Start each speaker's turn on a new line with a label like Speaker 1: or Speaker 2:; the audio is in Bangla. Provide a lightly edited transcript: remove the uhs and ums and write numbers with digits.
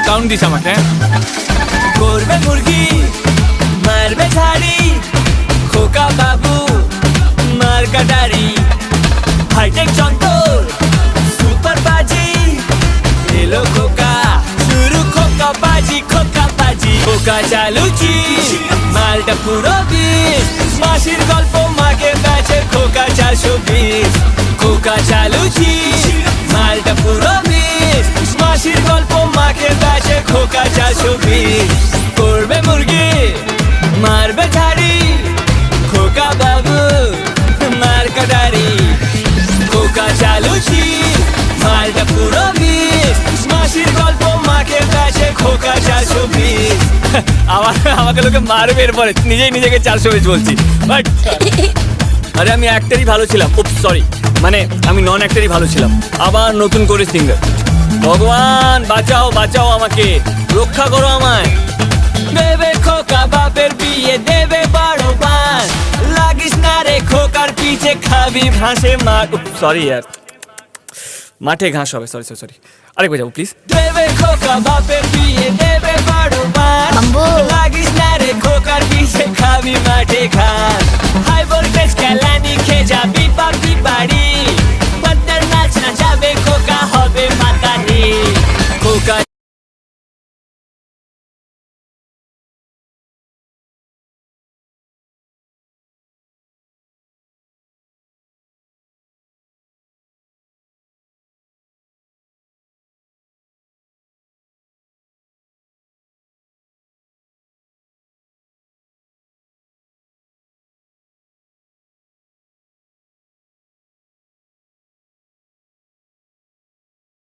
Speaker 1: কাউন্ট দিস আমাকে।
Speaker 2: করবে মুরগি মারবে ঝাড়ি, খোকা বাবু মার কাটারি, হাইটেক চন্তর সুপার বাজি, এলো খোকা শুরু খোকা বাজি, খোকা বাজি, খোকা চালুচি মালটা পুরো বিষ, মাসির গল্প মাকে বেচে খোকা 420, খোকা চালুচি মালটা পুরো বিষ, মাসির গল্প মাকে বেচে খোকা 420, করবে মুরগি মারবে ঝাড়ি, খোকা বাবু মার কাটারি, খোকা চালুচি মালটা পুরো বিষ, মাসির গল্প মাকে বেচে খোকা 420। আমাকে লোকে মারবে এরপরে, নিজেই নিজেকে 420 বলছি, বাট আরে আমি অ্যাক্টরই ভালো ছিলাম, উপ সরি, মানে আমি নন অ্যাক্টরই ভালো ছিলাম, আবার নতুন করে সিঙ্গার। ভগবান বাঁচাও বাঁচাও আমাকে, রক্ষা করো আমায়। দেবে খোকা বাপের বিয়ে, দেবে বড় বান, লাগিস না রে খোকার পিছে, খাবি ঘাসে মাঠ, সরি ইয়ার, মাঠে ঘাস হবে, সরি সরি সরি, আরেকবার যাবো প্লিজ। দেবে খোকা বাপের বিয়ে, দেবে বড় বান, লাগিস না রে খোকার পিছে, খাবি মাঠে ঘাস, হাই ভোল্টেজ খেলানি খেয়ে যাবি পাবি বাড়ি, পদ্মার নাচ না যাবে খোকা হবে মাথা